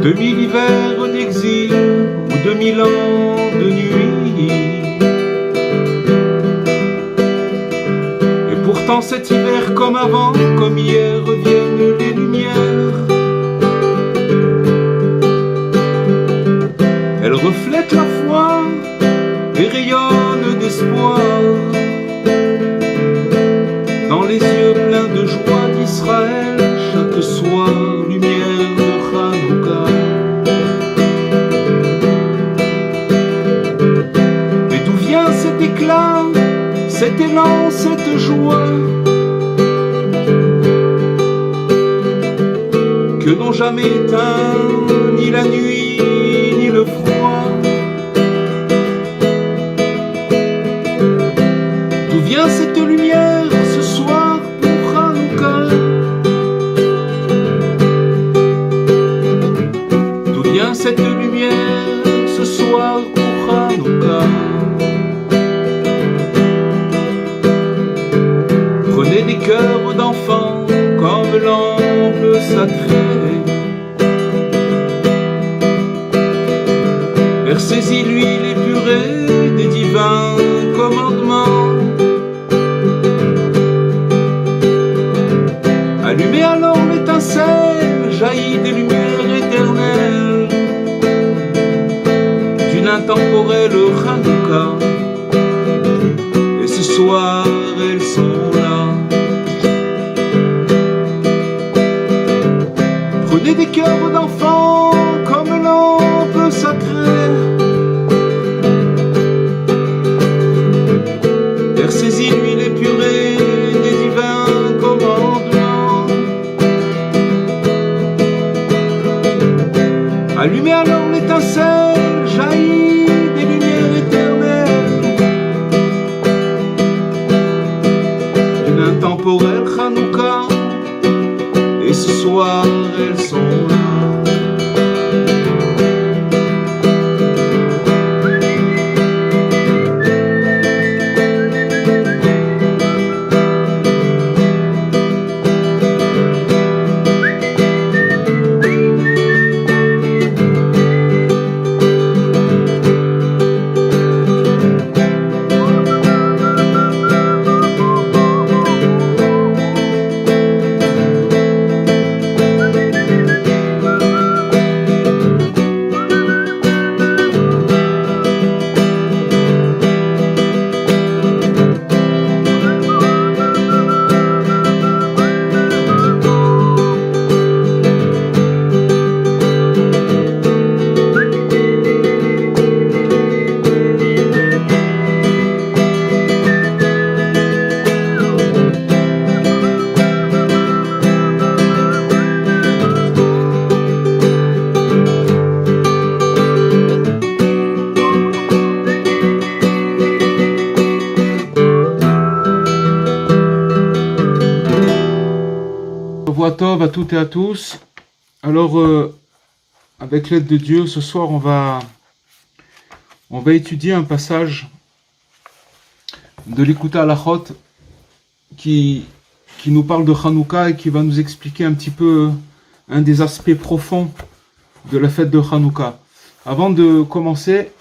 2000 hivers d'exil ou 2000 ans de nuit. Et pourtant cet hiver comme avant, comme hier, reviennent les lumières. Elles reflètent la foi et rayonnent d'espoir dans les yeux pleins de joie d'Israël. Chaque soir, lumière de Hanouka. Mais d'où vient cet éclat, cet élan, cette joie que n'ont jamais éteint ni la nuit ni le froid? D'où vient cette lumière ce soir pour Hanouka? D'où vient cette lumière ce soir pour Hanouka? Prenez des cœurs d'enfants comme lampe sacrée, versez-y l'huile épurée des divins commandements. Allumez alors l'étincelle, jaillit des lumières éternelles d'une intemporelle Hanouka. Et ce soir elles sont là. Prenez des cœurs d'enfants comme lampe sacrée, versez-y l'huile épurée des divins commandements. Allumez alors l'étincelle, jaillit des lumières éternelles d'une intemporelle Hanouka. Et ce soir elles sont là. Tov à toutes et à tous. Alors, avec l'aide de Dieu, ce soir, on va étudier un passage de l'Écoute à Halachot qui nous parle de Hanouka et qui va nous expliquer un petit peu un des aspects profonds de la fête de Hanouka. Avant de commencer,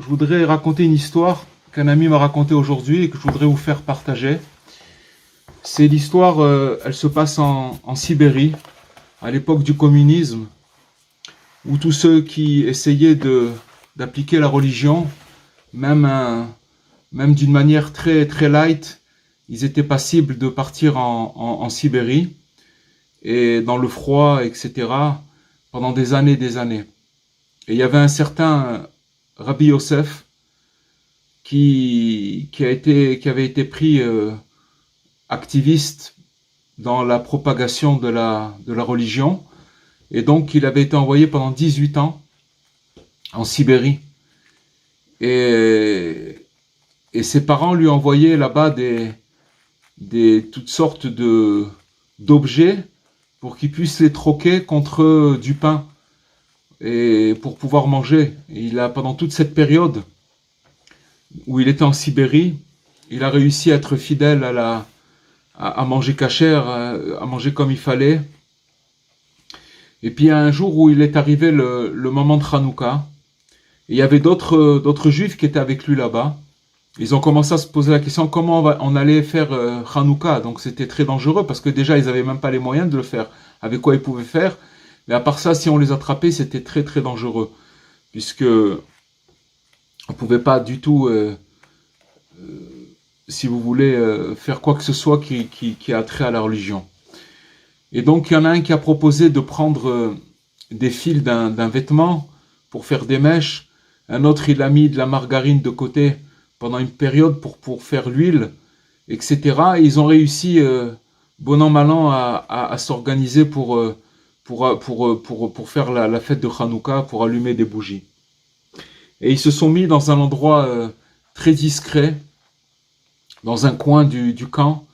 je voudrais raconter une histoire qu'un ami m'a racontée aujourd'hui et que je voudrais vous faire partager. C'est l'histoire, elle se passe en Sibérie, à l'époque du communisme, où tous ceux qui essayaient d'appliquer la religion, même d'une manière très, très light, ils étaient passibles de partir en Sibérie, et dans le froid, etc., pendant des années. Et il y avait un certain Rabbi Yosef qui avait été pris activiste dans la propagation de la religion, et donc il avait été envoyé pendant 18 ans en Sibérie, et ses parents lui envoyaient là-bas toutes sortes d'objets pour qu'il puisse les troquer contre du pain et pour pouvoir manger. Et pendant toute cette période où il était en Sibérie, il a réussi à être fidèle à manger cachère, à manger comme il fallait. Et puis un jour où il est arrivé le moment de Hanouka, et il y avait d'autres juifs qui étaient avec lui là-bas. Ils ont commencé à se poser la question comment on allait faire Hanouka. Donc c'était très dangereux parce que déjà ils n'avaient même pas les moyens de le faire. Avec quoi ils pouvaient faire. Mais à part ça, si on les attrapait, c'était très très dangereux. Puisque on pouvait pas du tout, si vous voulez, faire quoi que ce soit qui a trait à la religion. Et donc il y en a un qui a proposé de prendre des fils d'un vêtement pour faire des mèches. Un autre, il a mis de la margarine de côté pendant une période pour faire l'huile, etc. Et ils ont réussi, bon an mal an, à s'organiser pour faire la fête de Hanouka, pour allumer des bougies. Et ils se sont mis dans un endroit très discret, dans un coin du camp,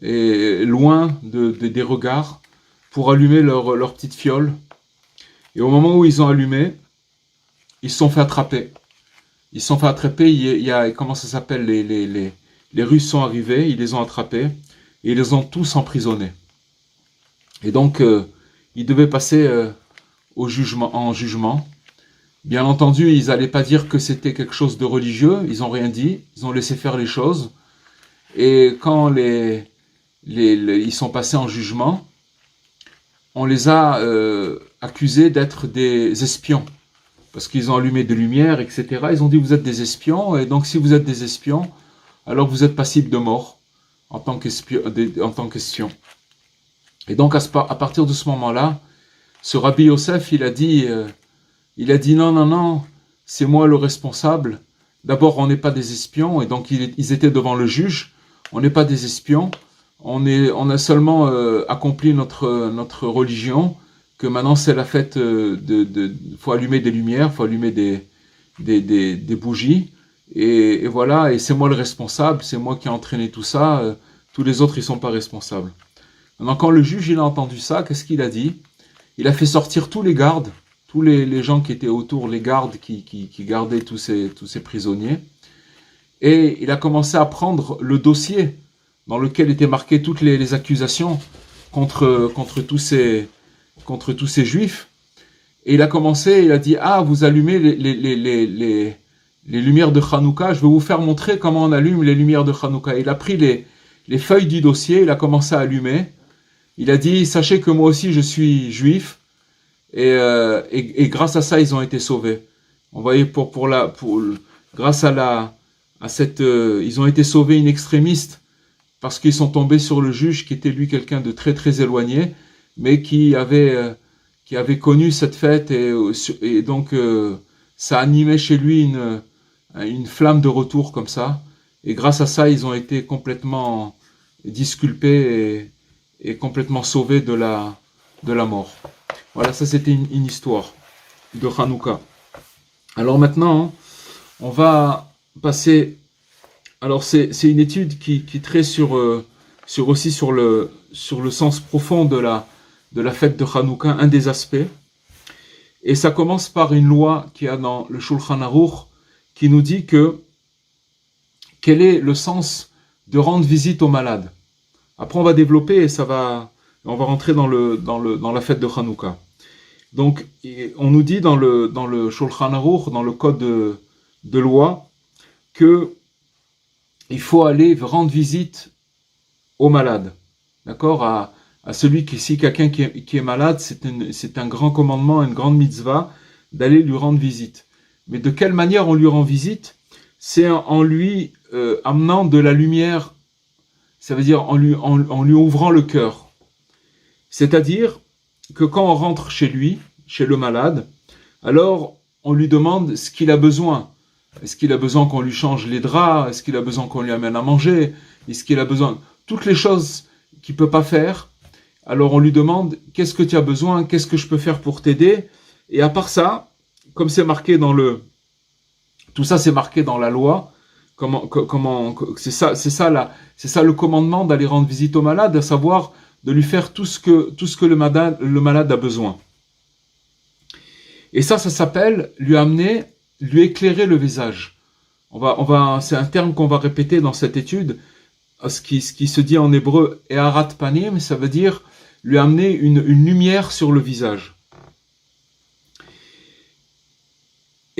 et loin des regards, pour allumer leur petite fiole. Et au moment où ils ont allumé, ils se sont fait attraper. Ils se sont fait attraper, il y a comment ça s'appelle, les Russes sont arrivés, ils les ont attrapés, et ils les ont tous emprisonnés. Et donc, ils devaient passer en jugement. Bien entendu, ils n'allaient pas dire que c'était quelque chose de religieux, ils n'ont rien dit, ils ont laissé faire les choses. Et quand ils sont passés en jugement, on les a accusés d'être des espions. Parce qu'ils ont allumé des lumières, etc. Ils ont dit vous êtes des espions, et donc si vous êtes des espions, alors vous êtes passible de mort en tant qu'espion. Et donc à partir de ce moment-là, ce Rabbi Yosef, il a dit non, c'est moi le responsable. D'abord, on n'est pas des espions, et donc ils étaient devant le juge. On n'est pas des espions. On a seulement accompli notre religion. Que maintenant c'est la fête faut allumer des lumières, faut allumer des bougies, et voilà, et c'est moi le responsable, c'est moi qui ai entraîné tout ça, tous les autres ils sont pas responsables. Maintenant quand le juge il a entendu ça, qu'est-ce qu'il a dit? Il a fait sortir tous les gardes, tous les gens qui étaient autour, les gardes qui gardaient tous ces prisonniers, et il a commencé à prendre le dossier dans lequel étaient marquées toutes les accusations contre tous ces juifs, et il a dit vous allumez les lumières de Hanouka, je vais vous faire montrer comment on allume les lumières de Hanouka. Il a pris les feuilles du dossier, il a commencé à allumer, il a dit sachez que moi aussi je suis juif, et grâce à ça ils ont été sauvés. On voyait grâce à cette ils ont été sauvés in extremis, parce qu'ils sont tombés sur le juge qui était lui quelqu'un de très très éloigné, mais qui avait connu cette fête, et donc ça animait chez lui une flamme de retour comme ça, et grâce à ça ils ont été complètement disculpés et complètement sauvés de la mort. Voilà, ça c'était une histoire de Hanouka. Alors maintenant, on va passer. Alors c'est une étude qui traite sur le sens profond de la fête de Hanouka, un des aspects. Et ça commence par une loi qu'il y a dans le Shulchan Aruch qui nous dit quel est le sens de rendre visite aux malades. Après on va développer et on va rentrer dans la fête de Hanouka. Donc on nous dit dans le Shulchan Aruch, dans le code de loi, que il faut aller rendre visite aux malades. D'accord, à celui si quelqu'un qui est malade, c'est un grand commandement, une grande mitzvah d'aller lui rendre visite. Mais de quelle manière on lui rend visite? C'est en lui amenant de la lumière, ça veut dire en lui ouvrant le cœur. C'est-à-dire que quand on rentre chez lui, chez le malade, alors on lui demande ce qu'il a besoin. Est-ce qu'il a besoin qu'on lui change les draps? Est-ce qu'il a besoin qu'on lui amène à manger? Est-ce qu'il a besoin... Toutes les choses qu'il ne peut pas faire, alors on lui demande qu'est-ce que tu as besoin, qu'est-ce que je peux faire pour t'aider. Et à part ça, comme c'est marqué tout ça c'est marqué dans la loi, c'est ça le commandement d'aller rendre visite au malade, à savoir de lui faire tout ce que le malade a besoin. Et ça s'appelle lui éclairer le visage. C'est un terme qu'on va répéter dans cette étude, ce qui se dit en hébreu Eharat Panim, ça veut dire lui amener une lumière sur le visage.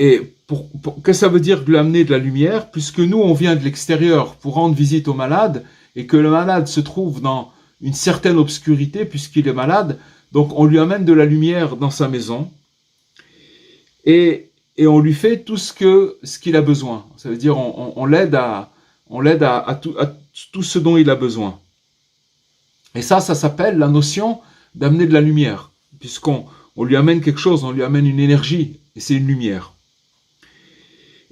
Et qu'est-ce que ça veut dire de lui amener de la lumière? Puisque nous, on vient de l'extérieur pour rendre visite au malade, et que le malade se trouve dans une certaine obscurité, puisqu'il est malade, donc on lui amène de la lumière dans sa maison, et on lui fait tout ce qu'il a besoin. Ça veut dire on l'aide à tout ce dont il a besoin. Et ça s'appelle la notion d'amener de la lumière, puisqu'on lui amène quelque chose, on lui amène une énergie, et c'est une lumière.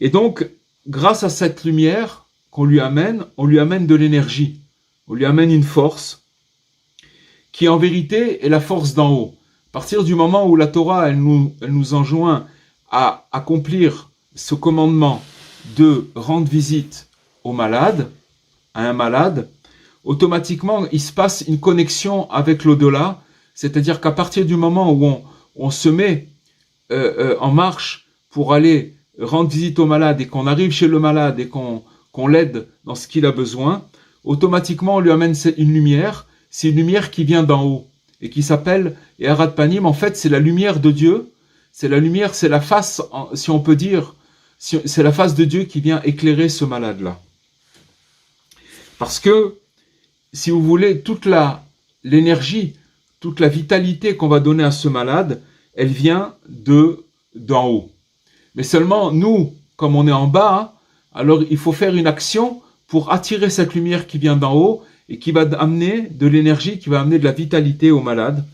Et donc, grâce à cette lumière qu'on lui amène, on lui amène de l'énergie, on lui amène une force, qui en vérité est la force d'en haut. À partir du moment où la Torah, elle nous enjoint à accomplir ce commandement de rendre visite au malade, à un malade, automatiquement, il se passe une connexion avec l'au-delà, c'est-à-dire qu'à partir du moment où on se met en marche pour aller rendre visite au malade et qu'on arrive chez le malade et qu'on l'aide dans ce qu'il a besoin, automatiquement on lui amène une lumière. C'est une lumière qui vient d'en haut et qui s'appelle Eharat Panim. En fait, c'est la lumière de Dieu. C'est la lumière, c'est la face, si on peut dire, c'est la face de Dieu qui vient éclairer ce malade-là. Parce que, si vous voulez, toute l'énergie, toute la vitalité qu'on va donner à ce malade, elle vient d'en haut. Mais seulement, nous, comme on est en bas, alors il faut faire une action pour attirer cette lumière qui vient d'en haut et qui va amener de l'énergie, qui va amener de la vitalité au malade.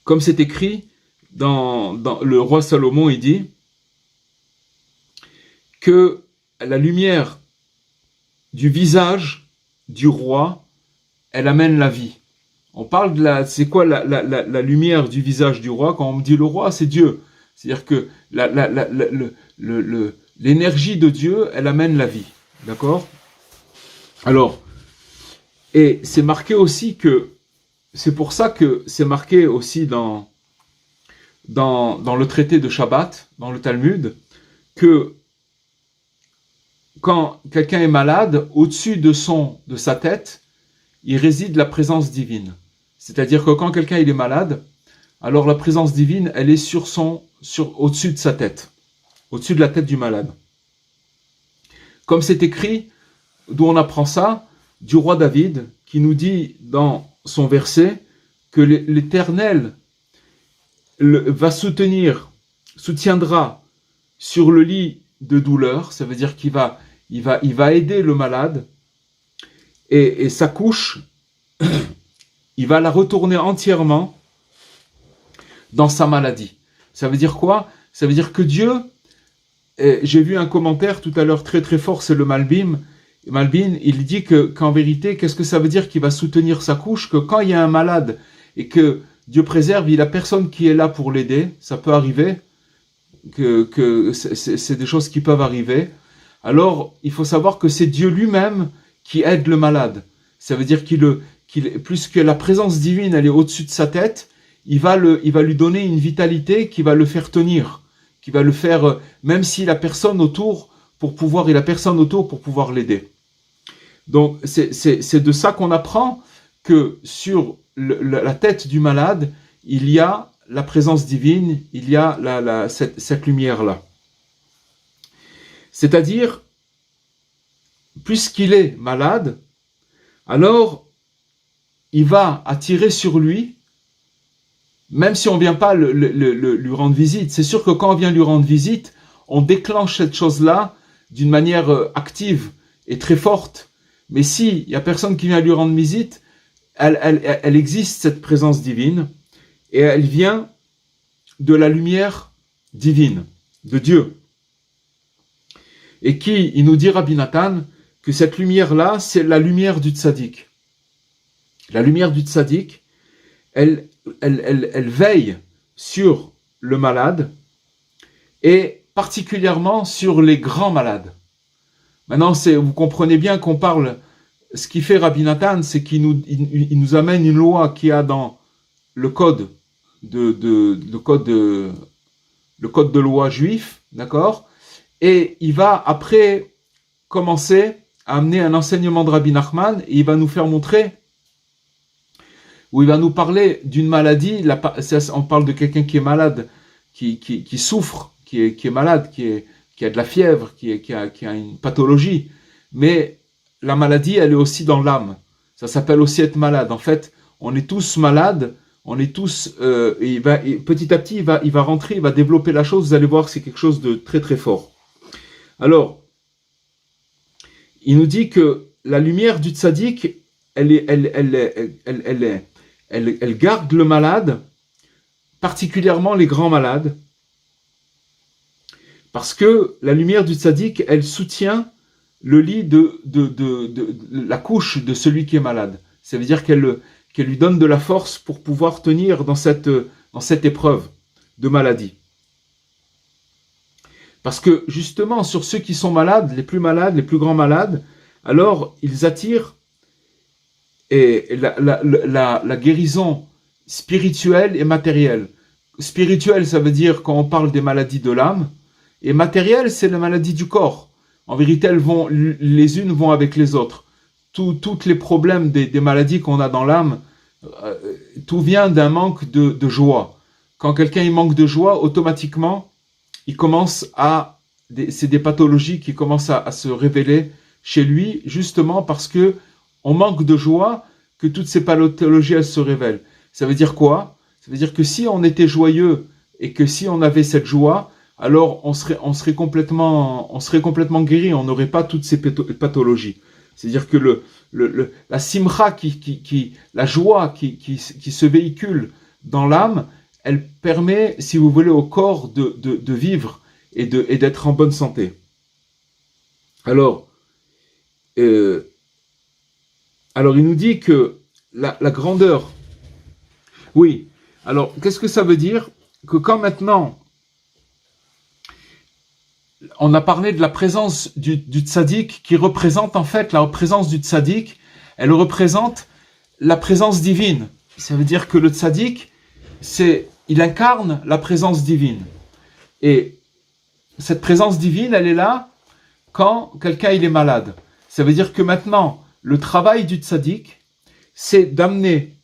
Comme c'est écrit dans le roi Salomon, il dit que la lumière du visage du roi, elle amène la vie. On parle c'est quoi la lumière du visage du roi? Quand on me dit le roi, c'est Dieu. C'est-à-dire que l'énergie de Dieu, elle amène la vie. D'accord? Alors, et c'est marqué aussi que, c'est pour ça que c'est marqué aussi dans le traité de Shabbat, dans le Talmud, que quand quelqu'un est malade, au-dessus de sa tête, il réside la présence divine. C'est-à-dire que quand quelqu'un il est malade, alors la présence divine, elle est au-dessus de sa tête, au-dessus de la tête du malade. Comme c'est écrit, d'où on apprend ça, du roi David, qui nous dit dans son verset que l'Éternel soutiendra sur le lit de douleur, ça veut dire qu'il va aider le malade, et sa couche, il va la retourner entièrement dans sa maladie. Ça veut dire quoi? Ça veut dire que Dieu, j'ai vu un commentaire tout à l'heure très très fort, c'est le Malbim, il dit qu'en vérité, qu'est-ce que ça veut dire qu'il va soutenir sa couche? Que quand il y a un malade et que Dieu préserve, il n'y a personne qui est là pour l'aider, ça peut arriver, que c'est des choses qui peuvent arriver. Alors, il faut savoir que c'est Dieu lui-même qui aide le malade. Ça veut dire plus que la présence divine, elle est au-dessus de sa tête, il va lui donner une vitalité qui va le faire tenir, qui va le faire, même s'il a personne autour pour pouvoir l'aider. Donc, c'est de ça qu'on apprend que sur la tête du malade, il y a la présence divine, il y a cette lumière-là. C'est-à-dire, puisqu'il est malade, alors il va attirer sur lui, même si on ne vient pas lui rendre visite. C'est sûr que quand on vient lui rendre visite, on déclenche cette chose-là d'une manière active et très forte. Mais s'il n'y a personne qui vient lui rendre visite, elle existe, cette présence divine, et elle vient de la lumière divine, de Dieu. Et il nous dit Rabbi Nathan, que cette lumière-là, c'est la lumière du tzaddik. La lumière du tzaddik, elle veille sur le malade, et particulièrement sur les grands malades. Maintenant, vous comprenez bien qu'on parle, ce qui fait Rabbi Nathan, c'est qu'il nous amène une loi qui a dans le code de loi juif, d'accord? Et il va après commencer à amener un enseignement de Rabbi Nachman, et il va nous faire montrer, où il va nous parler d'une maladie, on parle de quelqu'un qui est malade, qui souffre, qui est malade, qui a de la fièvre, qui a une pathologie. Mais la maladie, elle est aussi dans l'âme. Ça s'appelle aussi être malade. En fait, on est tous malades, on est tous... petit à petit, il va rentrer, il va développer la chose. Vous allez voir que c'est quelque chose de très très fort. Alors, il nous dit que la lumière du tzaddik, elle garde le malade, particulièrement les grands malades, parce que la lumière du tzaddik, elle soutient le lit de la couche de celui qui est malade. Ça veut dire qu'elle lui donne de la force pour pouvoir tenir dans cette épreuve de maladie. Parce que justement, sur ceux qui sont malades, les plus grands malades, alors ils attirent la guérison spirituelle et matérielle. Spirituelle, ça veut dire quand on parle des maladies de l'âme, et matérielle, c'est la maladie du corps. En vérité, les unes vont avec les autres. Tous les problèmes des maladies qu'on a dans l'âme, tout vient d'un manque de joie. Quand quelqu'un il manque de joie, automatiquement, c'est des pathologies qui commencent à se révéler chez lui, justement parce que on manque de joie, que toutes ces pathologies elles se révèlent. Ça veut dire quoi? Ça veut dire que si on était joyeux et que si on avait cette joie, alors on serait complètement guéri, on n'aurait pas toutes ces pathologies. C'est-à-dire que la simcha, la joie qui se véhicule dans l'âme, elle permet, si vous voulez, au corps de vivre et d'être en bonne santé. Alors, il nous dit que la grandeur... Oui, alors, qu'est-ce que ça veut dire? Que quand maintenant, on a parlé de la présence du tzaddik, qui représente en fait, la présence du tzaddik, elle représente la présence divine. Ça veut dire que le tzaddik, il incarne la présence divine. Et cette présence divine, elle est là quand quelqu'un il est malade. Ça veut dire que maintenant, le travail du tzaddik, c'est d'amener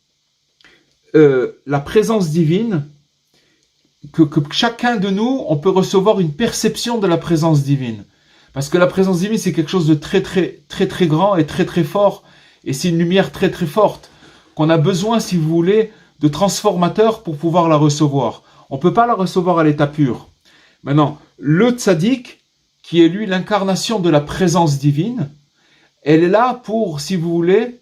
la présence divine, que chacun de nous, on peut recevoir une perception de la présence divine. Parce que la présence divine, c'est quelque chose de très, très, très, très grand et très, très fort. Et c'est une lumière très, très forte qu'on a besoin, si vous voulez, de transformateurs pour pouvoir la recevoir. On ne peut pas la recevoir à l'état pur. Maintenant, le tzaddik, qui est lui l'incarnation de la présence divine, elle est là pour, si vous voulez,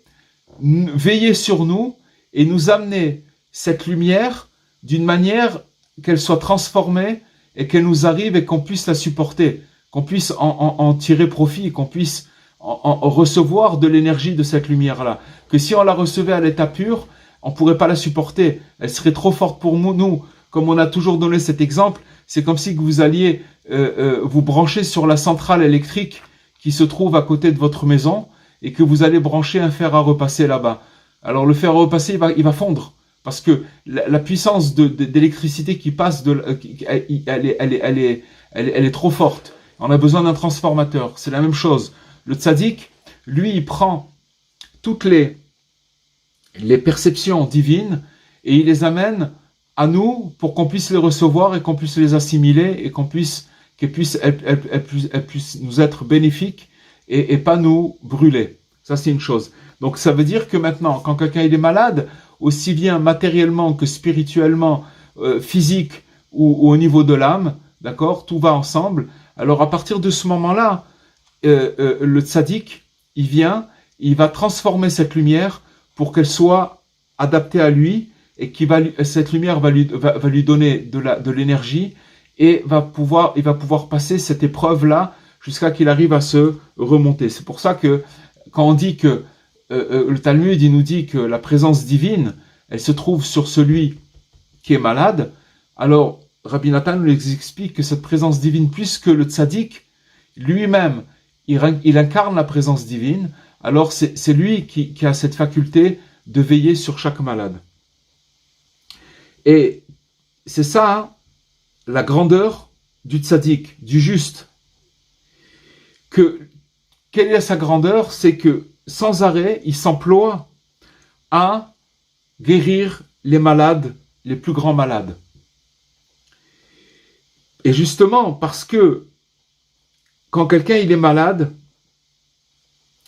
veiller sur nous et nous amener cette lumière d'une manière qu'elle soit transformée et qu'elle nous arrive et qu'on puisse la supporter, qu'on puisse en tirer profit, qu'on puisse en recevoir de l'énergie de cette lumière-là. Que si on la recevait à l'état pur, on ne pourrait pas la supporter. Elle serait trop forte pour nous. Comme on a toujours donné cet exemple, c'est comme si vous alliez vous brancher sur la centrale électrique qui se trouve à côté de votre maison et que vous allez brancher un fer à repasser là-bas. Alors le fer à repasser, il va fondre. Parce que la puissance d'électricité qui passe, elle est trop forte. On a besoin d'un transformateur. C'est la même chose. Le tzaddik, lui, il prend toutes les perceptions divines et il les amène à nous pour qu'on puisse les recevoir et qu'on puisse les assimiler et qu'elles puissent nous être bénéfiques et pas nous brûler. Ça, c'est une chose. Donc, ça veut dire que maintenant, quand quelqu'un il est malade, aussi bien matériellement que spirituellement, physique ou au niveau de l'âme, d'accord, tout va ensemble. Alors à partir de ce moment-là, le tzaddik, il va transformer cette lumière pour qu'elle soit adaptée à lui et cette lumière va lui donner de l'énergie et il va pouvoir passer cette épreuve-là jusqu'à qu'il arrive à se remonter. C'est pour ça que quand on dit que le Talmud, il nous dit que la présence divine, elle se trouve sur celui qui est malade. Alors, Rabbi Nathan nous explique que cette présence divine, puisque le tzaddik, lui-même, il incarne la présence divine, alors c'est lui qui a cette faculté de veiller sur chaque malade. Et c'est ça, la grandeur du tzaddik, du juste. Quelle est sa grandeur? C'est que sans arrêt, il s'emploie à guérir les malades, les plus grands malades. Et justement, parce que quand quelqu'un il est malade,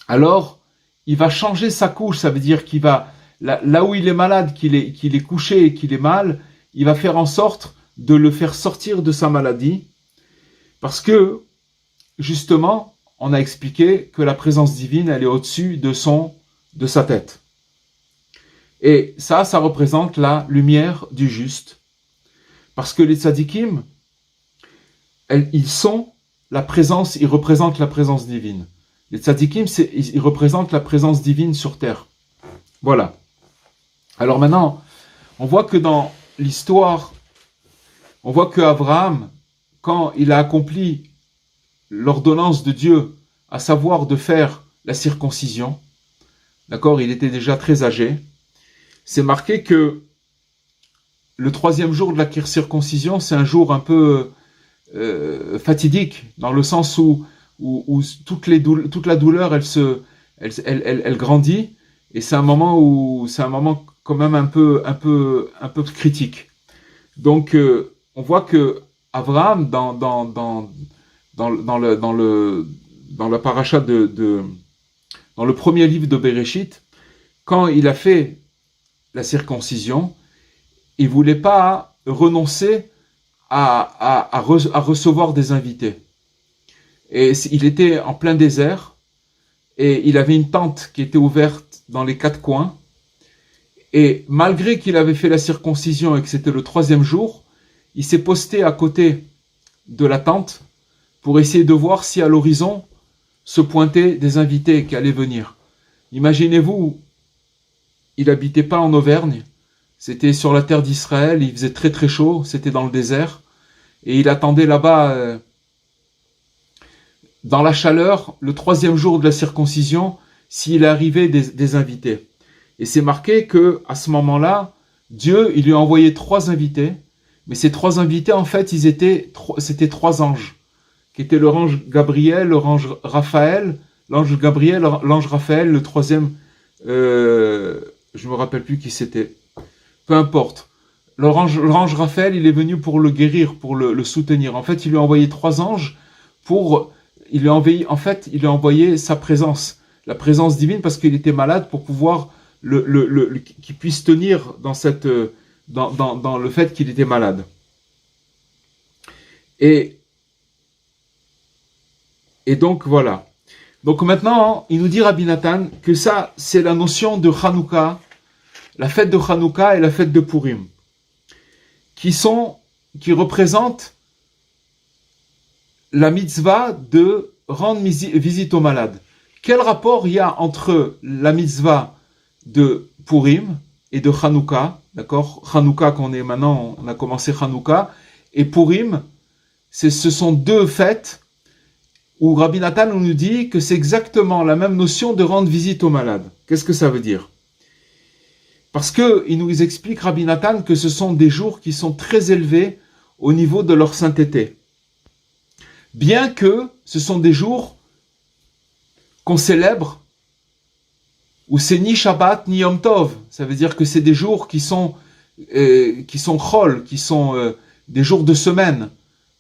alors il va changer sa couche, ça veut dire qu'il va, là où il est malade, qu'il est couché et qu'il est mal, il va faire en sorte de le faire sortir de sa maladie, parce que, justement, on a expliqué que la présence divine, elle est au-dessus de sa tête. Et ça représente la lumière du juste. Parce que les tzadikim, ils sont la présence, ils représentent la présence divine. Les tzadikim, ils représentent la présence divine sur terre. Voilà. Alors maintenant, on voit que dans l'histoire, on voit que Abraham, quand il a accompli l'ordonnance de Dieu, à savoir de faire la circoncision, d'accord, il était déjà très âgé, c'est marqué que le 3e jour de la circoncision, c'est un jour un peu fatidique, dans le sens où toute la douleur, elle grandit, et c'est un moment quand même un peu critique. Donc, on voit que Abraham, dans la paracha dans le premier livre de Bereshit, quand il a fait la circoncision, il voulait pas renoncer à recevoir des invités. Et il était en plein désert, et il avait une tente qui était ouverte dans les 4 coins, et malgré qu'il avait fait la circoncision et que c'était le 3e jour, il s'est posté à côté de la tente pour essayer de voir si à l'horizon se pointaient des invités qui allaient venir. Imaginez-vous, il n'habitait pas en Auvergne, c'était sur la terre d'Israël, il faisait très très chaud, c'était dans le désert, et il attendait là-bas, dans la chaleur, le 3e jour de la circoncision, s'il arrivait des invités. Et c'est marqué que à ce moment-là, Dieu, il lui a envoyé 3 invités, mais ces 3 invités, en fait, c'était 3 anges, qui étaient l'ange Gabriel, l'ange Raphaël, l'ange Gabriel, l'ange Raphaël, le 3e, je me rappelle plus qui c'était. Peu importe. L'ange Raphaël, il est venu pour le guérir, pour le soutenir. En fait, il lui a envoyé 3 anges il lui a envoyé sa présence, la présence divine, parce qu'il était malade, pour pouvoir qu'il puisse tenir dans le fait qu'il était malade. Et donc voilà. Donc maintenant, il nous dit Rabbi Nathan que ça, c'est la notion de Hanouka, la fête de Hanouka et la fête de Purim, qui représentent la mitzvah de rendre visite aux malades. Quel rapport il y a entre la mitzvah de Purim et de Hanouka, d'accord? Hanouka, on a commencé Hanouka, et Purim, ce sont 2 fêtes où Rabbi Nathan nous dit que c'est exactement la même notion de rendre visite aux malades. Qu'est-ce que ça veut dire? Parce qu'il nous explique, Rabbi Nathan, que ce sont des jours qui sont très élevés au niveau de leur sainteté. Bien que ce sont des jours qu'on célèbre, où c'est ni Shabbat ni Yom Tov. Ça veut dire que c'est des jours qui sont chol, qui sont des jours de semaine.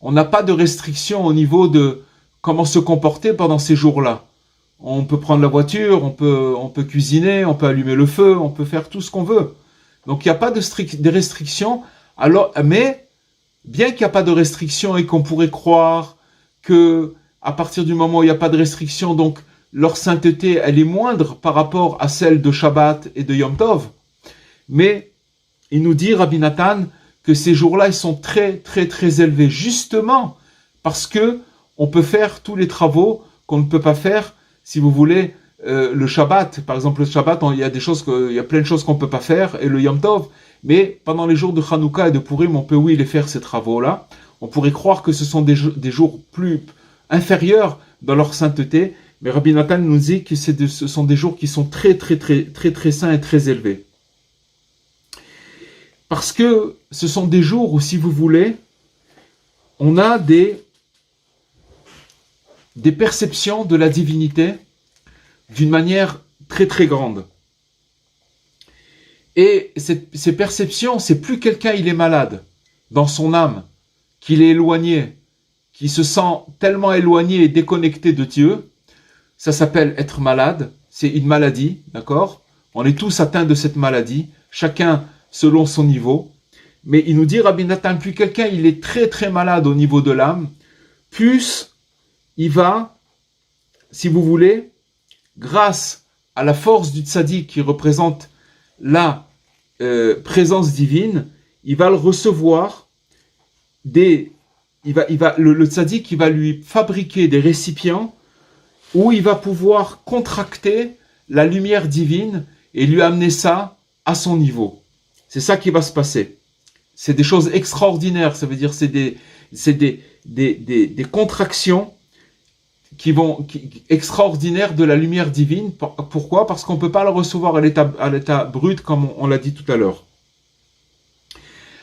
On n'a pas de restrictions au niveau de comment se comporter pendant ces jours-là. On peut prendre la voiture, on peut cuisiner, on peut allumer le feu, on peut faire tout ce qu'on veut. Donc il n'y a pas de restrictions. Alors, mais bien qu'il n'y a pas de restrictions et qu'on pourrait croire que à partir du moment où il n'y a pas de restrictions, donc leur sainteté elle est moindre par rapport à celle de Shabbat et de Yom Tov. Mais il nous dit, Rabbi Nathan, que ces jours-là ils sont très très très élevés, justement parce que on peut faire tous les travaux qu'on ne peut pas faire, si vous voulez, le Shabbat. Par exemple, le Shabbat, il y a plein de choses qu'on ne peut pas faire, et le Yom Tov. Mais pendant les jours de Hanouka et de Purim, on peut, oui, les faire, ces travaux-là. On pourrait croire que ce sont des jours plus inférieurs dans leur sainteté, mais Rabbi Nathan nous dit que ce sont des jours qui sont très, très, très, très, très saints et très élevés. Parce que ce sont des jours où, si vous voulez, on a des perceptions de la divinité d'une manière très très grande. Et ces perceptions, c'est plus quelqu'un il est malade dans son âme, qu'il est éloigné, qu'il se sent tellement éloigné et déconnecté de Dieu, ça s'appelle être malade, c'est une maladie, d'accord? On est tous atteints de cette maladie, chacun selon son niveau. Mais il nous dit, Rabbi Nathan, plus quelqu'un il est très très malade au niveau de l'âme, plus il va, si vous voulez, grâce à la force du tzaddik qui représente la présence divine, il va le recevoir le tzaddik il va lui fabriquer des récipients où il va pouvoir contracter la lumière divine et lui amener ça à son niveau. C'est ça qui va se passer. C'est des choses extraordinaires, ça veut dire c'est des contractions extraordinaires de la lumière divine. Pourquoi? Parce qu'on ne peut pas le recevoir à l'état brut comme on l'a dit tout à l'heure.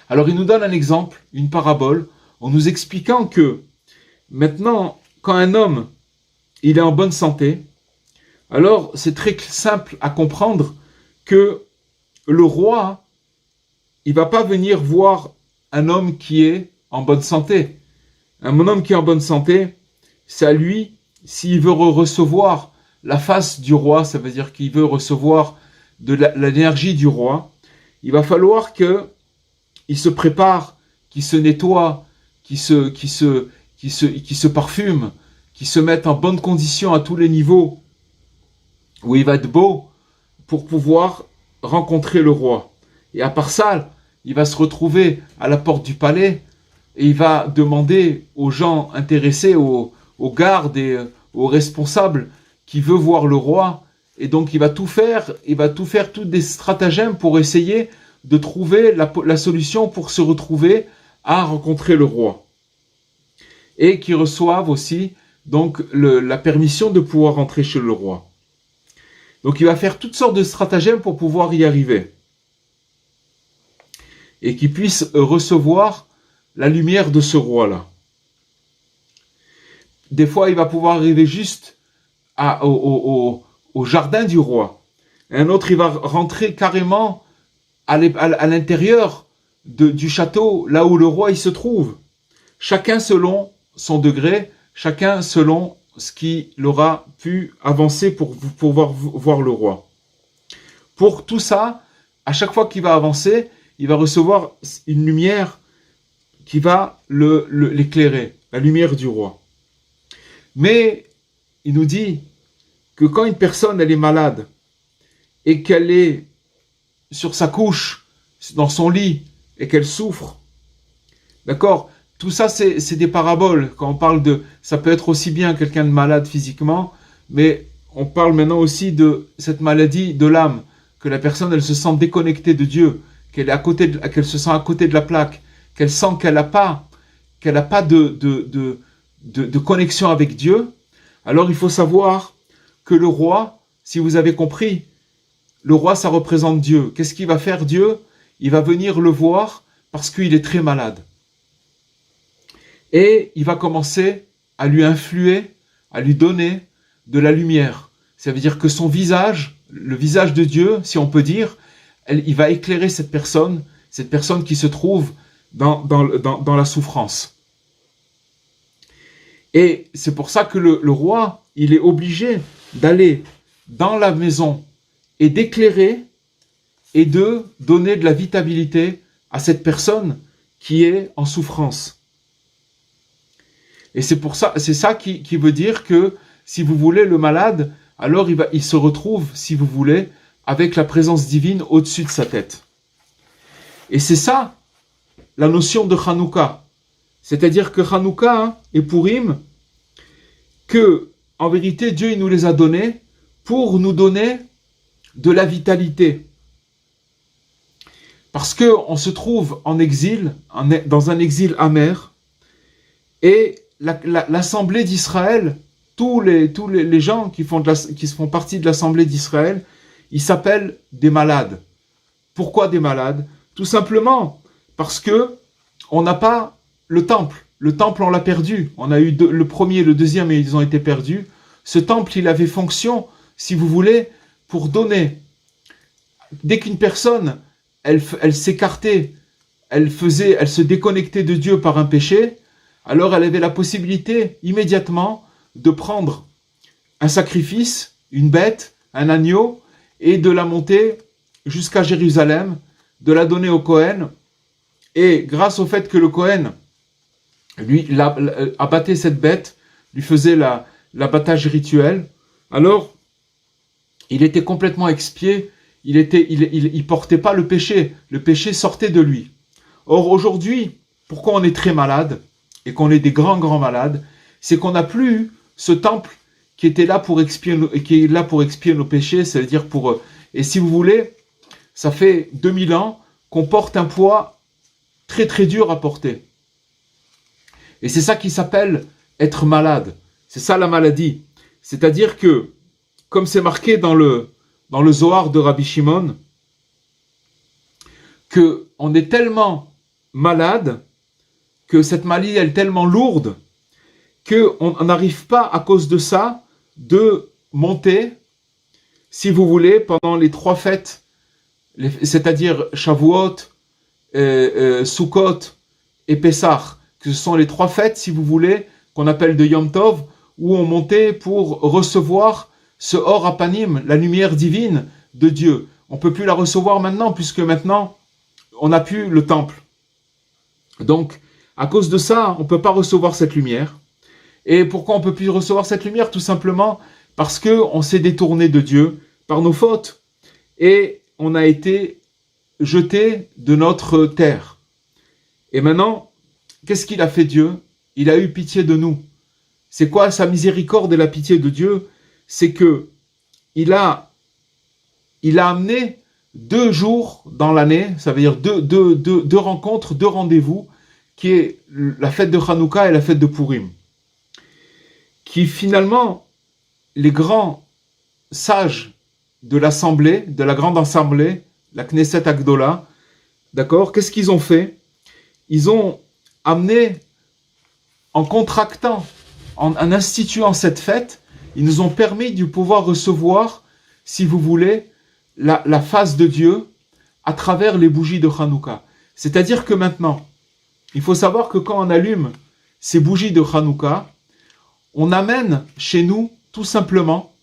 Alors il nous donne un exemple, une parabole, en nous expliquant que maintenant, quand un homme il est en bonne santé, alors c'est très simple à comprendre que le roi, il va pas venir voir un homme qui est en bonne santé. Un homme qui est en bonne santé, c'est à lui, s'il veut recevoir la face du roi, ça veut dire qu'il veut recevoir de l'énergie du roi, il va falloir que il se prépare, qu'il se nettoie, qu'il se parfume, qu'il se mette en bonne condition à tous les niveaux, où il va être beau pour pouvoir rencontrer le roi. Et à part ça, il va se retrouver à la porte du palais et il va demander aux gens intéressés, aux gardes et aux responsables qui veulent voir le roi. Et donc il va tout faire, tous des stratagèmes pour essayer de trouver la solution pour se retrouver à rencontrer le roi. Et qui reçoivent aussi donc la permission de pouvoir rentrer chez le roi. Donc il va faire toutes sortes de stratagèmes pour pouvoir y arriver. Et qu'il puisse recevoir la lumière de ce roi-là. Des fois, il va pouvoir arriver juste au jardin du roi. Un autre, il va rentrer carrément à l'intérieur du château, là où le roi il se trouve. Chacun selon son degré, chacun selon ce qu'il aura pu avancer pour pouvoir voir le roi. Pour tout ça, à chaque fois qu'il va avancer, il va recevoir une lumière qui va l'éclairer, la lumière du roi. Mais il nous dit que quand une personne elle est malade et qu'elle est sur sa couche, dans son lit, et qu'elle souffre, d'accord, tout ça c'est des paraboles. Quand on parle ça peut être aussi bien quelqu'un de malade physiquement, mais on parle maintenant aussi de cette maladie de l'âme, que la personne elle se sent déconnectée de Dieu, qu'elle se sent à côté de la plaque, qu'elle sent qu'elle n'a pas de connexion avec Dieu. Alors il faut savoir que le roi, si vous avez compris, le roi ça représente Dieu. Qu'est-ce qu'il va faire Dieu? Il va venir le voir parce qu'il est très malade. Et il va commencer à lui influer, à lui donner de la lumière. Ça veut dire que son visage, le visage de Dieu, si on peut dire, il va éclairer cette personne qui se trouve dans la souffrance. Et c'est pour ça que le roi, il est obligé d'aller dans la maison et d'éclairer et de donner de la vitalité à cette personne qui est en souffrance. Et c'est ça qui veut dire que, si vous voulez, le malade, alors il se retrouve, si vous voulez, avec la présence divine au-dessus de sa tête. Et c'est ça, la notion de Hanouka. C'est-à-dire que Hanouka et Purim, que, en vérité, Dieu il nous les a donnés pour nous donner de la vitalité. Parce qu'on se trouve en exil, dans un exil amer, et l'Assemblée d'Israël, tous les gens qui font partie de l'Assemblée d'Israël, ils s'appellent des malades. Pourquoi des malades? Tout simplement parce que on n'a pas le temple. Le temple, on l'a perdu. On a eu le premier et le deuxième, et ils ont été perdus. Ce temple, il avait fonction, si vous voulez, pour donner. Dès qu'une personne, elle s'écartait, elle se déconnectait de Dieu par un péché, alors elle avait la possibilité immédiatement de prendre un sacrifice, une bête, un agneau, et de la monter jusqu'à Jérusalem, de la donner au Cohen, et grâce au fait que le Cohen, lui, abattait cette bête, lui faisait l'abattage rituel, alors il était complètement expié, il portait pas le péché sortait de lui. Or aujourd'hui, pourquoi on est très malade, et qu'on est des grands malades, c'est qu'on n'a plus eu ce temple qui est là pour expier nos péchés, c'est-à-dire et si vous voulez, ça fait 2000 ans qu'on porte un poids très très dur à porter. Et c'est ça qui s'appelle être malade. C'est ça la maladie. C'est-à-dire que, comme c'est marqué dans le Zohar de Rabbi Shimon, qu'on est tellement malade, que cette maladie elle est tellement lourde, qu'on n'arrive pas à cause de ça de monter, si vous voulez, pendant les 3 fêtes, c'est-à-dire Shavuot, Sukkot et Pessah, que ce sont les 3 fêtes, si vous voulez, qu'on appelle de Yom Tov, où on montait pour recevoir ce Or Apanim, la lumière divine de Dieu. On ne peut plus la recevoir maintenant, puisque maintenant, on n'a plus le temple. Donc, à cause de ça, on ne peut pas recevoir cette lumière. Et pourquoi on ne peut plus recevoir cette lumière? Tout simplement parce qu'on s'est détourné de Dieu par nos fautes. Et on a été jeté de notre terre. Et maintenant, qu'est-ce qu'il a fait Dieu? Il a eu pitié de nous. C'est quoi sa miséricorde et la pitié de Dieu? C'est que il a amené 2 jours dans l'année, ça veut dire deux rencontres, 2 rendez-vous, qui est la fête de Hanouka et la fête de Purim. Qui finalement, les grands sages de l'assemblée, de la grande assemblée, la Knesset Agdola, d'accord, qu'est-ce qu'ils ont fait? Ils ont amené, en contractant, en instituant cette fête, ils nous ont permis de pouvoir recevoir, si vous voulez, la face de Dieu à travers les bougies de Hanouka. C'est-à-dire que maintenant, il faut savoir que quand on allume ces bougies de Hanouka, on amène chez nous, tout simplement,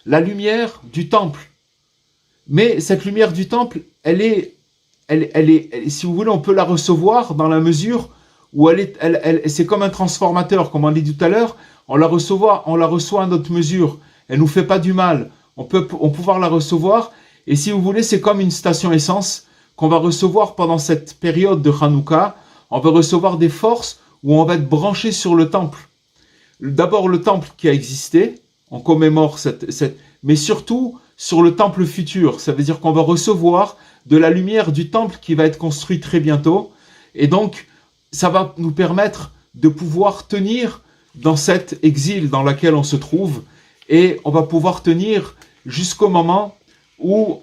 la lumière du temple. Mais cette lumière du temple, elle est, si vous voulez, on peut la recevoir dans la mesure où c'est comme un transformateur, comme on l'a dit tout à l'heure, on la reçoit à notre mesure. Elle nous fait pas du mal. On peut pouvoir la recevoir. Et si vous voulez, c'est comme une station essence qu'on va recevoir pendant cette période de Hanouka. On va recevoir des forces où on va être branché sur le temple. D'abord le temple qui a existé, on commémore mais surtout sur le temple futur. Ça veut dire qu'on va recevoir de la lumière du temple qui va être construit très bientôt. Et donc, ça va nous permettre de pouvoir tenir dans cet exil dans lequel on se trouve. Et on va pouvoir tenir jusqu'au moment où,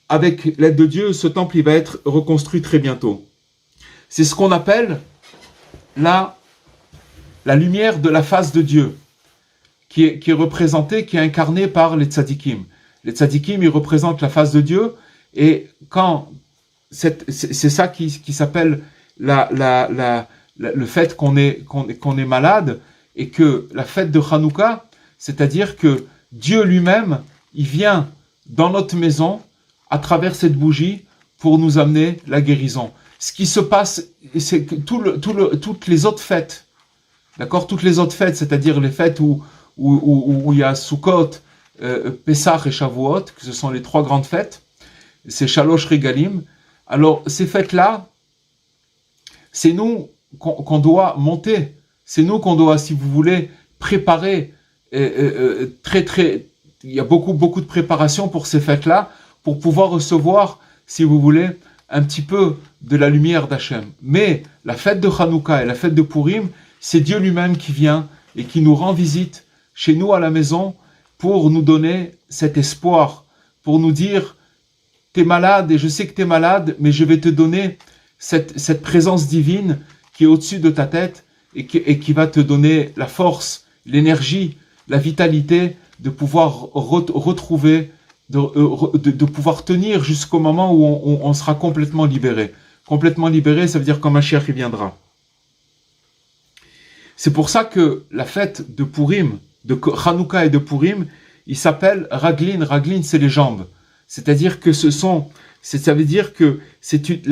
avec l'aide de Dieu, ce temple il va être reconstruit très bientôt. C'est ce qu'on appelle la lumière de la face de Dieu, qui est représentée, qui est incarnée par les tzadikim. Les tzadikim, ils représentent la face de Dieu, et quand c'est ça qui s'appelle le fait qu'on est malade, et que la fête de Hanouka, c'est-à-dire que Dieu lui-même, il vient dans notre maison à travers cette bougie pour nous amener la guérison. Ce qui se passe, c'est que toutes les autres fêtes, d'accord, toutes les autres fêtes, c'est-à-dire les fêtes où il y a Sukkot, Pessah et Shavuot, que ce sont les 3 grandes fêtes, c'est Shalosh Regalim. Alors ces fêtes-là, c'est nous qu'on doit monter, c'est nous qu'on doit, si vous voulez, préparer. Il y a beaucoup de préparation pour ces fêtes-là, pour pouvoir recevoir, si vous voulez, un petit peu de la lumière d'Hachem. Mais la fête de Hanouka et la fête de Purim, c'est Dieu lui-même qui vient et qui nous rend visite chez nous à la maison pour nous donner cet espoir, pour nous dire « T'es malade et je sais que t'es malade, mais je vais te donner cette présence divine qui est au-dessus de ta tête et qui va te donner la force, l'énergie, la vitalité de pouvoir retrouver de pouvoir tenir jusqu'au moment où on sera complètement libéré. Complètement libéré, ça veut dire quand Mashiach viendra. C'est pour ça que la fête de Purim, de Hanouka et de Purim, il s'appelle Raglin. Raglin, c'est les jambes. C'est-à-dire que ça veut dire que c'est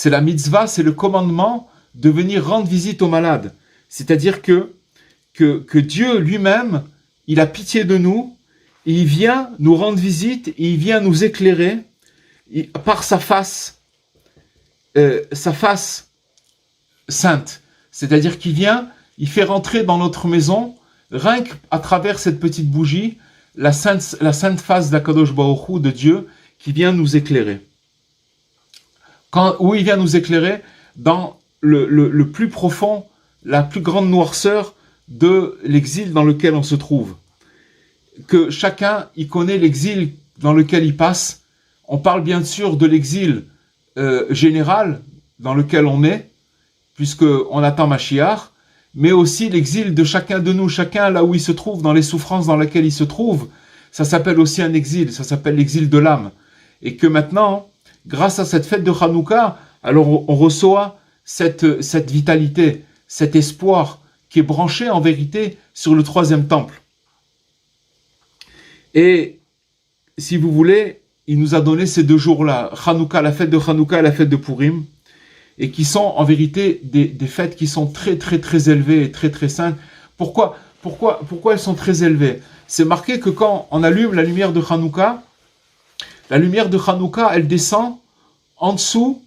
la mitzvah, c'est le commandement de venir rendre visite aux malades. C'est-à-dire que Dieu lui-même, il a pitié de nous, et il vient nous rendre visite, et il vient nous éclairer par sa face sainte. C'est-à-dire qu'il vient, il fait rentrer dans notre maison, rien qu'à travers cette petite bougie, la sainte face d'Akadosh Baruch Hu, de Dieu, qui vient nous éclairer. Où il vient nous éclairer dans le plus profond, la plus grande noirceur de l'exil dans lequel on se trouve. Que chacun y connaît l'exil dans lequel il passe. On parle bien sûr de l'exil général dans lequel on est, puisqu'on attend Mashiach, mais aussi l'exil de chacun de nous, chacun là où il se trouve, dans les souffrances dans lesquelles il se trouve. Ça s'appelle aussi un exil, ça s'appelle l'exil de l'âme. Et que maintenant, grâce à cette fête de Hanouka, alors on reçoit cette vitalité, cet espoir qui est branché en vérité sur le troisième temple. Et si vous voulez, il nous a donné ces 2 jours-là, Hanouka, la fête de Hanouka et la fête de Purim, et qui sont en vérité des fêtes qui sont très très très élevées et très très saintes. Pourquoi elles sont très élevées? C'est marqué que quand on allume la lumière de Hanouka, elle descend en dessous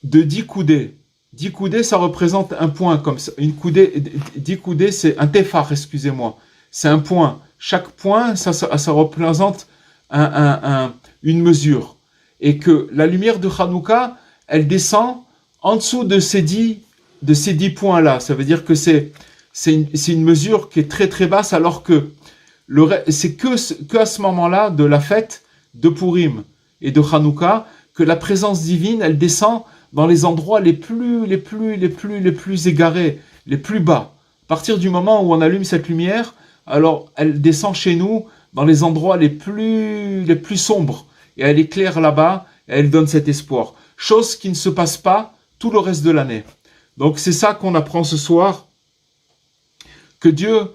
de 10 coudées. 10 coudées, ça représente un point comme ça. 10 coudées, c'est un téphar, excusez-moi. C'est un point. Chaque point, ça représente une mesure. Et que la lumière de Hanouka, elle descend en dessous de ces 10 points-là. Ça veut dire que c'est une mesure qui est très très basse, alors que c'est que à ce moment-là de la fête de Purim et de Hanouka que la présence divine, elle descend dans les endroits les plus égarés, les plus bas. À partir du moment où on allume cette lumière, alors elle descend chez nous dans les endroits les plus sombres, et elle éclaire là-bas, et elle donne cet espoir. Chose qui ne se passe pas tout le reste de l'année. Donc c'est ça qu'on apprend ce soir, que Dieu,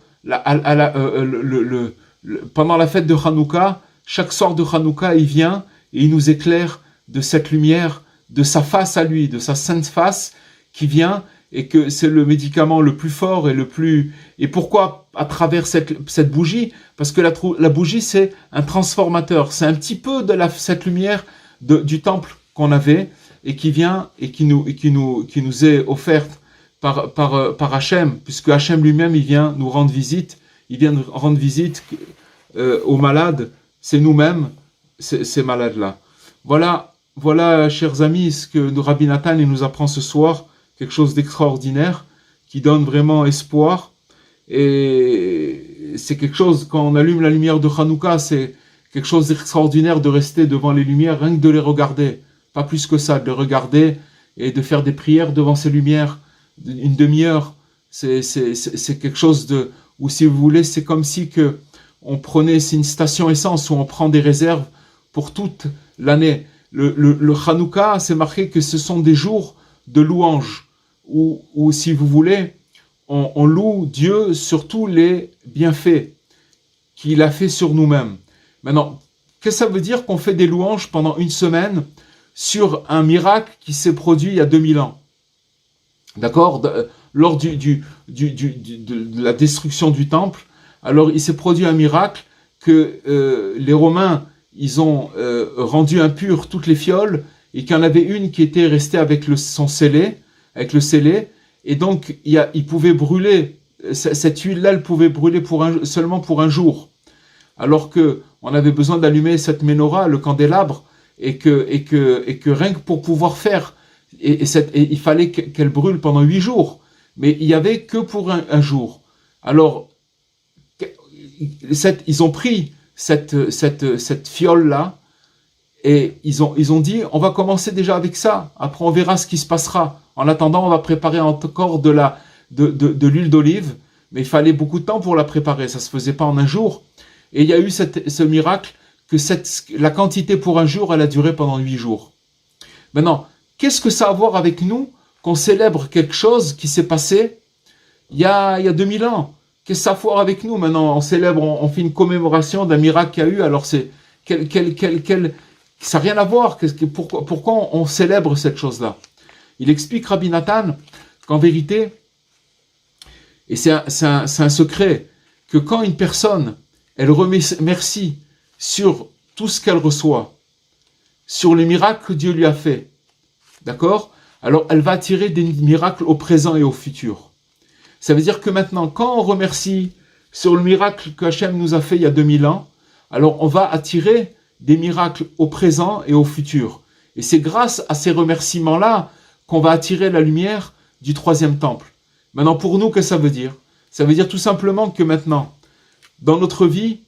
pendant la fête de Hanouka, chaque soir de Hanouka, il vient et il nous éclaire de cette lumière, de sa face à lui, de sa sainte face qui vient, et que c'est le médicament le plus fort et le plus... Et pourquoi à travers cette bougie? Parce que la bougie, c'est un transformateur. C'est un petit peu de cette lumière du temple qu'on avait, et qui vient et qui nous est offerte par Hachem, puisque Hachem lui-même, il vient nous rendre visite. Il vient nous rendre visite aux malades. C'est nous-mêmes, ces malades-là. Voilà, chers amis, ce que Rabbi Nathan nous apprend ce soir, quelque chose d'extraordinaire, qui donne vraiment espoir. Et c'est quelque chose, quand on allume la lumière de Hanouka, c'est quelque chose d'extraordinaire de rester devant les lumières, rien que de les regarder. Pas plus que ça, de les regarder et de faire des prières devant ces lumières, une demi-heure. C'est quelque chose où, si vous voulez, c'est comme si c'est une station essence où on prend des réserves pour toute l'année. Le Hanouka, c'est marqué que ce sont des jours de louange, où si vous voulez, on loue Dieu sur tous les bienfaits qu'il a fait sur nous-mêmes. Maintenant, qu'est-ce que ça veut dire qu'on fait des louanges pendant une semaine sur un miracle qui s'est produit il y a 2000 ans? D'accord? Lors de la destruction du temple, alors il s'est produit un miracle que les Romains, ils ont rendu impures toutes les fioles, et qu'il y en avait une qui était restée avec le scellé, et donc il pouvait brûler, cette huile-là, elle pouvait brûler seulement pour un jour, alors que on avait besoin d'allumer cette menorah, le candélabre, et que rien que pour pouvoir faire, et il fallait qu'elle brûle pendant 8 jours, mais il y avait que pour un jour. Alors ils ont pris cette fiole-là, et ils ont dit, on va commencer déjà avec ça, après on verra ce qui se passera. En attendant, on va préparer encore de l'huile d'olive, mais il fallait beaucoup de temps pour la préparer, ça se faisait pas en un jour. Et il y a eu ce miracle que la quantité pour un jour, elle a duré pendant 8 jours. Maintenant, qu'est-ce que ça a à voir avec nous qu'on célèbre quelque chose qui s'est passé il y a 2000 ans? Qu'est-ce que ça a à voir avec nous? Maintenant, on célèbre, on fait une commémoration d'un miracle qu'il y a eu, alors c'est ça n'a rien à voir. Pourquoi on célèbre cette chose-là? Il explique, Rabbi Nathan, qu'en vérité, et c'est un secret, que quand une personne, elle remercie sur tout ce qu'elle reçoit, sur les miracles que Dieu lui a fait, d'accord? Alors elle va attirer des miracles au présent et au futur. Ça veut dire que maintenant, quand on remercie sur le miracle que Hachem nous a fait il y a 2000 ans, alors on va attirer des miracles au présent et au futur. Et c'est grâce à ces remerciements-là qu'on va attirer la lumière du troisième temple. Maintenant, pour nous, qu'est-ce que ça veut dire? Ça veut dire tout simplement que maintenant, dans notre vie,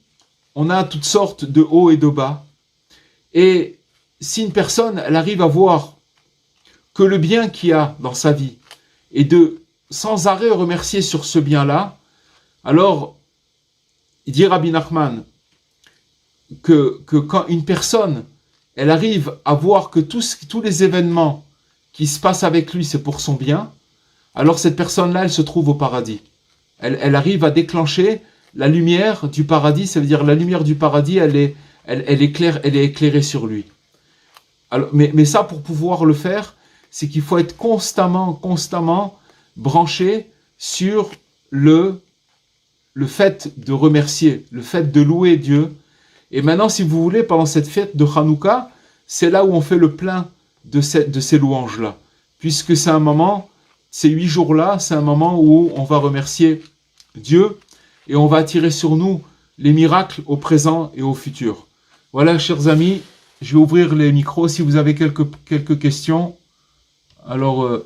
on a toutes sortes de hauts et de bas. Et si une personne, elle arrive à voir que le bien qu'il y a dans sa vie et de sans arrêt remercier sur ce bien-là, alors, il dit Rabbi Nachman que quand une personne, elle arrive à voir que tous les événements qui se passent avec lui, c'est pour son bien, alors cette personne-là, elle se trouve au paradis. Elle arrive à déclencher la lumière du paradis, ça veut dire la lumière du paradis, elle est éclairée sur lui. Alors, mais ça, pour pouvoir le faire, c'est qu'il faut être constamment branché sur le fait de remercier, le fait de louer Dieu. Et maintenant, si vous voulez, pendant cette fête de Hanouka, c'est là où on fait le plein de ces louanges-là. Puisque c'est un moment, ces 8 jours-là, c'est un moment où on va remercier Dieu et on va attirer sur nous les miracles au présent et au futur. Voilà, chers amis, je vais ouvrir les micros si vous avez quelques questions. Alors,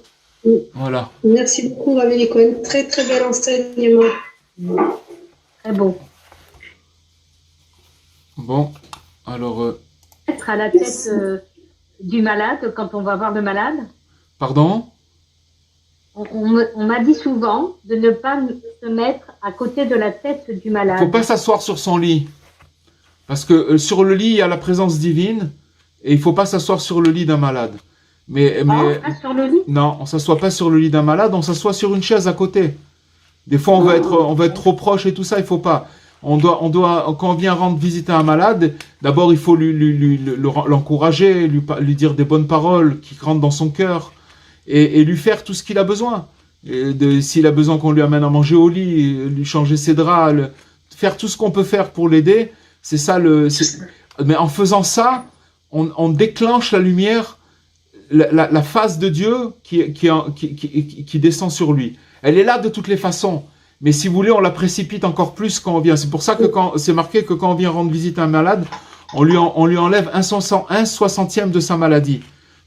voilà. Merci beaucoup, Rabbi Cohen. Très, très bel enseignement. Très beau. Bon, alors... Être à la tête du malade quand on va voir le malade. Pardon? On m'a dit souvent de ne pas se mettre à côté de la tête du malade. Il ne faut pas s'asseoir sur son lit. Parce que sur le lit, il y a la présence divine. Et il ne faut pas s'asseoir sur le lit d'un malade. Pas sur le lit? Non, on ne s'assoit pas sur le lit d'un malade, on s'assoit sur une chaise à côté. Des fois, on veut être trop proche et tout ça, il ne faut pas. On doit, quand on vient rendre visite à un malade, d'abord, il faut l'encourager, lui dire des bonnes paroles qui rentrent dans son cœur et lui faire tout ce qu'il a besoin. S'il a besoin qu'on lui amène à manger au lit, lui changer ses draps, faire tout ce qu'on peut faire pour l'aider, c'est ça mais en faisant ça, on déclenche la lumière, la face de Dieu qui descend sur lui. Elle est là de toutes les façons. Mais si vous voulez, on la précipite encore plus quand on vient. C'est pour ça que c'est marqué que quand on vient rendre visite à un malade, on lui enlève un soixantième de sa maladie.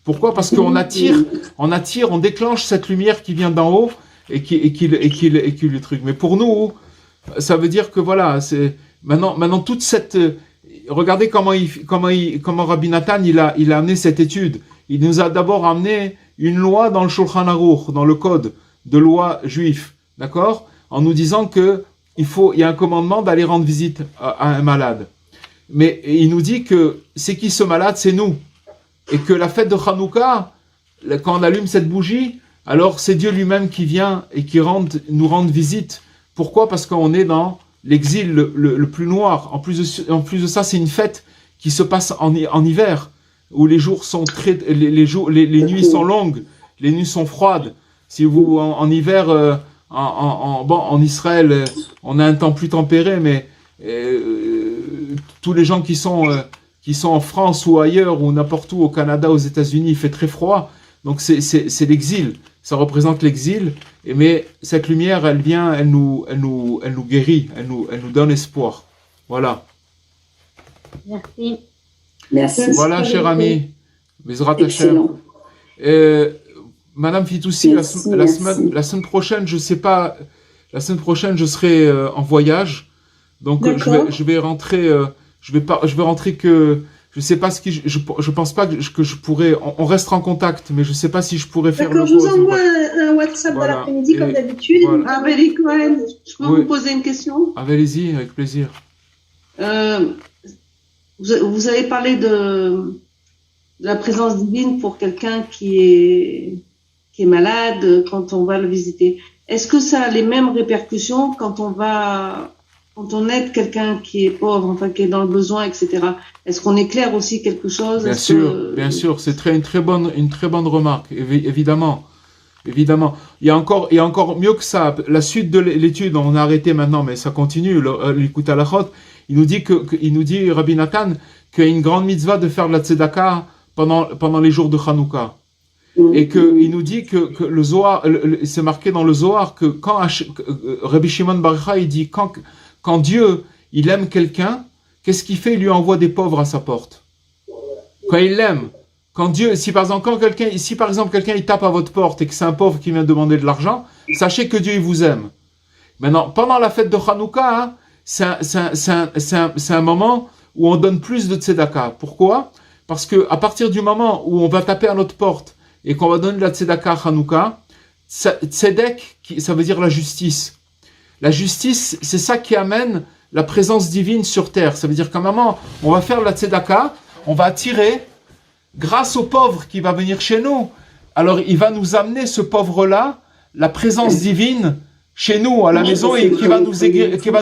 Pourquoi? Parce qu'on attire, on déclenche cette lumière qui vient d'en haut et qui le truc. Mais pour nous, ça veut dire que voilà, c'est maintenant toute cette. Regardez comment Rabbi Nathan il a amené cette étude. Il nous a d'abord amené une loi dans le Shulchan Aruch, dans le code de loi juif, d'accord? En nous disant que il y a un commandement d'aller rendre visite à un malade. Mais il nous dit que c'est qui ce malade? C'est nous. Et que la fête de Hanouka, quand on allume cette bougie, alors c'est Dieu lui-même qui vient et qui nous rend visite. Pourquoi? Parce qu'on est dans l'exil le plus noir. En plus de ça, c'est une fête qui se passe en hiver, où les jours sont les nuits sont longues, les nuits sont froides. Si vous, en hiver, en Israël, on a un temps plus tempéré, mais tous les gens qui sont en France ou ailleurs, ou n'importe où, au Canada, aux États-Unis, il fait très froid. Donc c'est l'exil. Ça représente l'exil. Mais cette lumière, elle vient, elle nous guérit, elle nous donne espoir. Voilà. Merci. Voilà, cher ami. Bezrat Hashem. Madame Fitoussi, la semaine prochaine, je sais pas. La semaine prochaine, je serai en voyage, donc je vais rentrer. Je vais rentrer que. Je sais pas ce qui. Je pense pas que je pourrais. On restera en contact, mais je sais pas si je pourrais faire le. D'accord, je vous envoie un WhatsApp Voilà. dans l'après-midi, comme Et d'habitude. voilà. Amélie Cohen, je peux Oui. vous poser une question? Allez-y, avec plaisir. Vous avez parlé de la présence divine pour quelqu'un qui est malade quand on va le visiter. Est-ce que ça a les mêmes répercussions quand on aide quelqu'un qui est pauvre, enfin qui est dans le besoin, etc. Est-ce qu'on éclaire aussi quelque chose? Bien sûr, c'est une très bonne remarque, évidemment. Évidemment. Il y a encore mieux que ça. La suite de l'étude, on a arrêté maintenant, mais ça continue. L'écoute à la chôte, il nous dit, Rabbi Nathan, qu'il y a une grande mitzvah de faire de la tzedaka pendant les jours de Hanouka. Et il nous dit que le Zohar, c'est marqué dans le Zohar que Rabbi Shimon Bar Yochai, il dit quand Dieu, il aime quelqu'un, qu'est-ce qu'il fait? Il lui envoie des pauvres à sa porte. Quand il l'aime. Quand Dieu, si par exemple quelqu'un il tape à votre porte et que c'est un pauvre qui vient demander de l'argent, sachez que Dieu il vous aime. Maintenant, pendant la fête de Hanouka, c'est un moment où on donne plus de tzedaka. Pourquoi? Parce que à partir du moment où on va taper à notre porte et qu'on va donner de la tzedaka à Hanouka, tzedek, ça veut dire la justice. La justice, c'est ça qui amène la présence divine sur terre. Ça veut dire qu'à un moment, on va faire de la tzedaka, on va attirer, grâce au pauvre qui va venir chez nous, alors il va nous amener, ce pauvre-là, la présence divine chez nous, à la maison, et qui va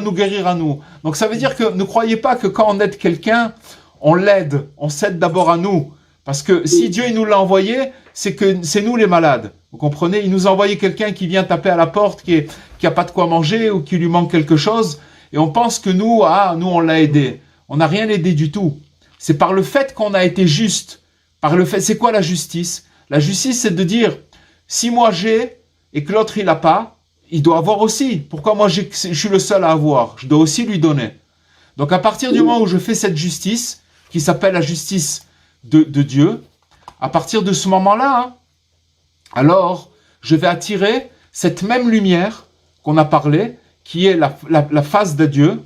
nous guérir à nous. Donc ça veut dire que ne croyez pas que quand on aide quelqu'un, on l'aide, on s'aide d'abord à nous. Parce que si Dieu il nous l'a envoyé, c'est que c'est nous les malades. Vous comprenez? Il nous a envoyé quelqu'un qui vient taper à la porte, qui a pas de quoi manger ou qui lui manque quelque chose, et on pense que nous on l'a aidé. On n'a rien aidé du tout. C'est par le fait qu'on a été juste. C'est quoi la justice? La justice, c'est de dire, si moi j'ai et que l'autre il a pas, il doit avoir aussi. Pourquoi moi je suis le seul à avoir? Je dois aussi lui donner. Donc à partir du moment où je fais cette justice, qui s'appelle la justice de Dieu, à partir de ce moment-là, alors je vais attirer cette même lumière qu'on a parlé, qui est la face de Dieu,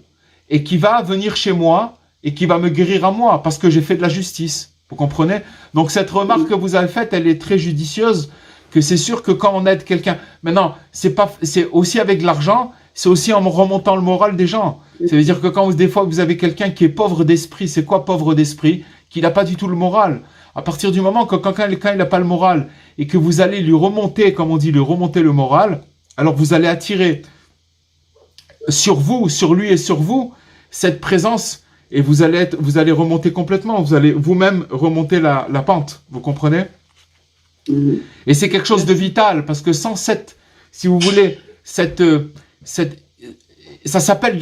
et qui va venir chez moi, et qui va me guérir à moi, parce que j'ai fait de la justice. Vous comprenez? Donc cette remarque que vous avez faite, elle est très judicieuse, que c'est sûr que quand on aide quelqu'un, maintenant, c'est aussi avec l'argent, c'est aussi en remontant le moral des gens. Ça veut dire que des fois vous avez quelqu'un qui est pauvre d'esprit, c'est quoi pauvre d'esprit? Qu'il n'a pas du tout le moral. À partir du moment que quand il n'a pas le moral, et que vous allez lui remonter, comme on dit, lui remonter le moral, alors vous allez attirer sur vous, sur lui et sur vous, cette présence. Et vous allez remonter complètement, vous allez vous-même remonter la pente, vous comprenez? Et c'est quelque chose de vital, parce que sans si vous voulez, ça s'appelle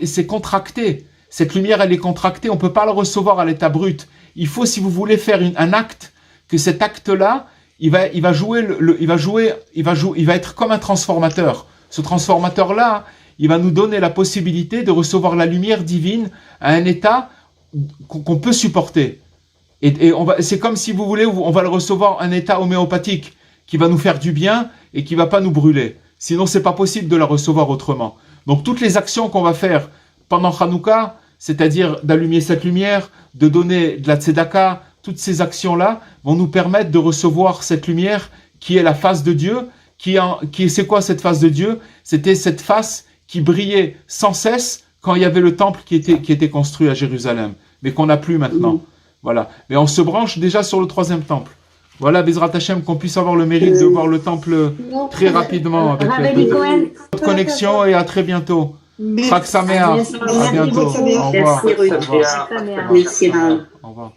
c'est contracté. Cette lumière, elle est contractée, on ne peut pas la recevoir à l'état brut. Il faut, si vous voulez faire un acte, que cet acte-là, il va être comme un transformateur. Ce transformateur-là, il va nous donner la possibilité de recevoir la lumière divine à un état qu'on peut supporter. Et c'est comme si vous voulez, on va le recevoir un état homéopathique qui va nous faire du bien et qui va pas nous brûler. Sinon, c'est pas possible de la recevoir autrement. Donc, toutes les actions qu'on va faire pendant Hanouka, c'est-à-dire d'allumer cette lumière, de donner de la tzedaka, toutes ces actions-là vont nous permettre de recevoir cette lumière qui est la face de Dieu. C'est quoi cette face de Dieu? C'était cette face qui brillait sans cesse quand il y avait le temple qui était construit à Jérusalem, mais qu'on n'a plus maintenant. Voilà. Mais on se branche déjà sur le 3e temple. Voilà, Bezrat Hashem, qu'on puisse avoir le mérite de voir le temple très rapidement avec notre connexion, et à très bientôt. Chag Sameach. À bientôt. Au revoir. Merci. Au revoir.